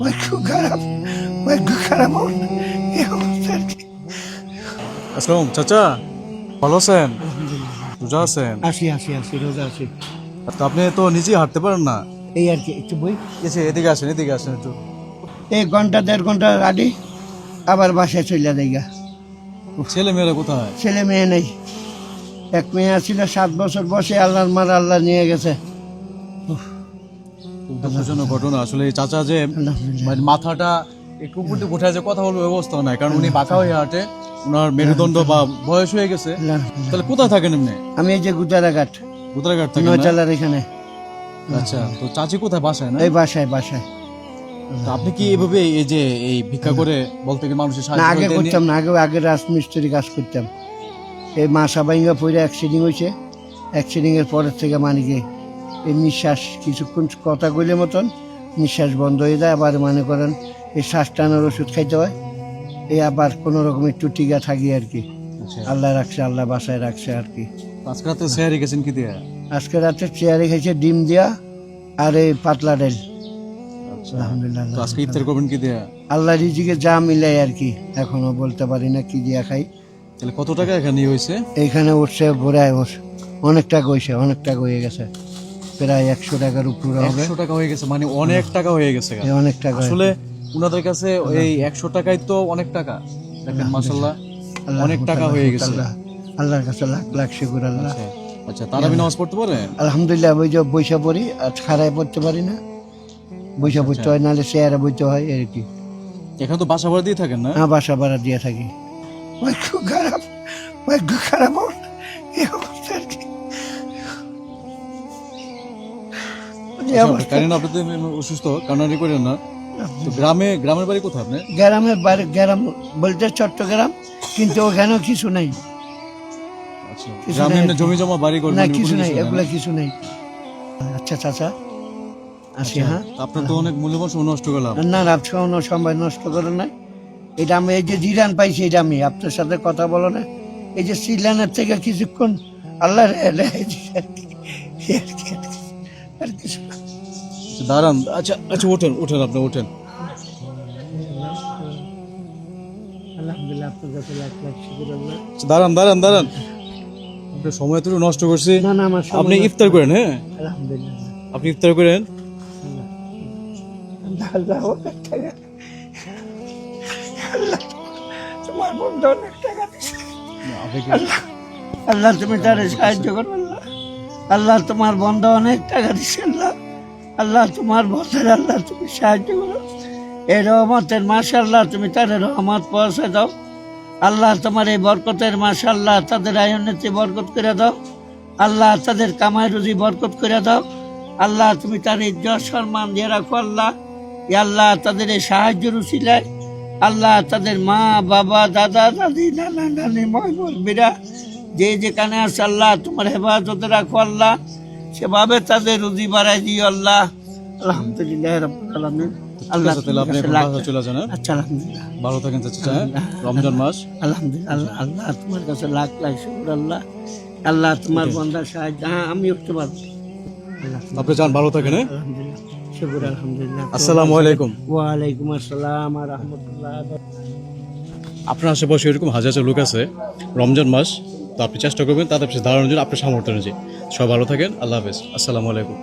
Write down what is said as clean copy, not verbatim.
ভাগ্য খারাপ, ভাগ্য খারাপ আমার এই অবস্থা আর কি। আসসালাম চাচা, ভালো আছেন? রোজা আছেন? আসি রোজা আসি। তো আপনি তো নিজেই হাঁটতে পারেন না। এই আর কি একটু বই এদিকে আসেন একটু। এই ঘন্টা দেড় ঘন্টা আগে আবার বাসায় চলে যাইগা। ছেলে মেয়েরা কোথায়? ছেলে মেয়ে নেই, এক মেয়ে ছিল 7 বছর বসে, আল্লাহর মার আল্লাহ নিয়ে গেছে। খুব দুঃখজনক ঘটনা আসলে। এই চাচা যে আলহামদুলিল্লাহ। মানে মাথাটা একটু উপরে উঠে যে কথা বলবো ব্যবস্থা নাই, কারণ উনি বাঁকা হয়ে হাঁটে, ওনার মেরুদণ্ড বা বয়স হয়ে গেছে। তাহলে কোথায় থাকেন এমনি? আমি এই যে গুদারাঘাট গুতরাঘাট থাকেন না? নয়তলার এখানে। আচ্ছা, তো চাচি কোথায়? বাসায় না? এই বাসায়। তো আপনি কি এভাবে এই যে এই ভিক্ষা করে বলতে কি মানুষের না সাহায্য আগে করে দেননি? করতাম না, আগে রাজমিস্ত্রি কাজ করতাম। এই মাসা বাইঙ্গা পড়ে অ্যাক্সিডেন্ট হয়েছে, অ্যাক্সিডেন্টের পরের থেকে মানে কি এই নিঃশ্বাস কিছুক্ষণ কথা কইলে মতন নিঃশ্বাস বন্ধ হয়ে যায়, আবার মনে করেন এই শ্বাস টানার ওষুধ খাইতে হয়, এই আবার কোনো রকম একটু টিকা থাকি আর কি। আচ্ছা, আল্লাহ রাখছে, আল্লাহ বাসায় রাখছে আর কি। আজকে রাতে সেহারি গেছেন কি দিয়ে? আজকে রাতে চেয়ারে খাইছে ডিম দিয়া আর এই পাতলা ডাল। আচ্ছা, আলহামদুলিল্লাহ। তো আজকে ইফতার করবেন কি দিয়ে? আল্লাহ রিজিকে যা মিলাই আর কি, এখনো বলতে পারি না কি দিয়া খাই। তাহলে কত টাকা এখানে হয়েছে? এইখানে উঠছে ঘোরায় অনেক টাকা হয়েছে, অনেক টাকা হয়ে গেছে, প্রায় 100 টাকার উপরে হবে। 100 টাকা হয়ে গেছে, মানে অনেক টাকা হয়ে গেছে। এই অনেক টাকা আসলে উনাদের কাছে এই 100 টাকাই তো অনেক টাকা। দেখেন মাশাআল্লাহ, অনেক টাকা হয়ে গেছে। আল্লাহর কাছে লাখ লাখ শুকর আল্লাহ। আচ্ছা, আচ্ছা, তারাবি নামাজ পড়তে পারেন? আলহামদুলিল্লাহ। ওই যে বৈশা পড়ি, আর খাড়ায় পড়তে পারি না, বৈশা পড়তে হয়, নাহলে চেয়ারে বইতে হয় আর কি। এখানে তো বাসা ভাড়া দিয়ে থাকেন না? বাসা ভাড়া দিয়ে থাকি। ভাগ্য খারাপ, ভাগ্য খারাপ আমার এই অবস্থা আর কি। আচ্ছা, কারণ আপনি তো অসুস্থ, কান্নাকাটি করেন না। তো গ্রামের বাড়ি কোথায় আপনি? গ্রাম বলতে চট্টগ্রাম, কিন্তু ওখানেও কিছু নাই। আচ্ছা, কিছু গ্রামে নাই এমনি আর কি। জমি জমা বাড়ি ঘর না কোনো কিছু নাই, নাই না? এগুলা কিছু নাই। আচ্ছা চাচা আসি। আচ্ছা, হ্যাঁ, তো আপনার তো অনেক মূল্যবান সময় নষ্ট করলাম। না রাত কোনো সময় নষ্ট করে নাই। এটা আমি এই যে জিরান পাইছি, এটা আমি আপনার সাথে কথা বলো না, এই যে শ্রীলানের থেকে কিছুক্ষণ আল্লাহ রেহাই দিছে আর কি। আর কিছু না। আচ্ছা, দাঁড়ান। আচ্ছা আচ্ছা, ওঠেন আপনি ওঠেন। আলহামদুলিল্লাহ, আপনার কাছে লাখ লাখ শুকর আল্লাহ। আচ্ছা, দাঁড়ান। আপনার সময় তো নষ্ট করছি। না আমার সময় আপনি নষ্ট ইফতার করেন। হ্যাঁ, আলহামদুলিল্লাহ। আপনি ইফতার করেন। আল্লাহ অনেক টাকা, আল্লাহ তোমার বন্ধু অনেক টাকা দিছে। আপনি কি আল্লাহ তুমি তারে সাহায্য করো আল্লাহ। আল্লাহ তোমার বন্ধু অনেক টাকা দিছে আল্লাহ। আল্লাহ তোমার বন্ধের আল্লাহ তুমি সাহায্য করো। এই রহমতের মাশাআল্লাহ তুমি তাদের রহমত পৌঁছে দাও আল্লাহ। তোমার এই বরকতের মাশাআল্লাহ তাদের আয়ুন্নতি বরকত করে দাও আল্লাহ। তাদের কামাই রুজি বরকত করে দাও আল্লাহ। তুমি তার ইজ্জত সম্মান দিয়ে রাখো আল্লাহ। ইয়া আল্লাহ, তাদের এই সাহায্যের উসিলায় আল্লাহ, তাদের মা বাবা দাদা দাদি নানা নানি ময়মুরবিরা যে যেখানে আছে আল্লাহ, তোমার হেফাজতে রাখো আল্লাহ। সেভাবে তাদের রুজি বাড়াই দিও আল্লাহ। আলহামদুলিল্লাহ রাব্বুল আলামিন। আল্লাহ তাহলে আপনি এখন বাসা চলে যান। হ্যাঁ? আচ্ছা আলহামদুলিল্লাহ, ভালো থাকেন চাচা। হ্যাঁ? রমজান মাস। আলহামদুলিল্লাহ। আল্লাহ তোমার কাছে লাখ লাখ শুকর আল্লাহ। আল্লাহ তোমার বন্দার সাহায্য। হ্যাঁ, আমি উঠতে পারবো। আল্লাহ আপনি যান, ভালো থাকেন। হ্যাঁ? আলহামদুলিল্লাহ, শুকর আলহামদুলিল্লাহ। আসসালামু আলাইকুম। ওয়ালাইকুম আসসালাম ওয়া রাহমাতুল্লাহ। আপনার আশেপাশে এরকম হাজার হাজার লোক আছে, রমজান মাস, তো আপনি চেষ্টা করবেন তাদের পাশে দাঁড়ানোর জন্য আপনার সামর্থ্য অনুযায়ী। সবাই ভালো থাকেন। আল্লাহ হাফেজ। আসসালামু আলাইকুম।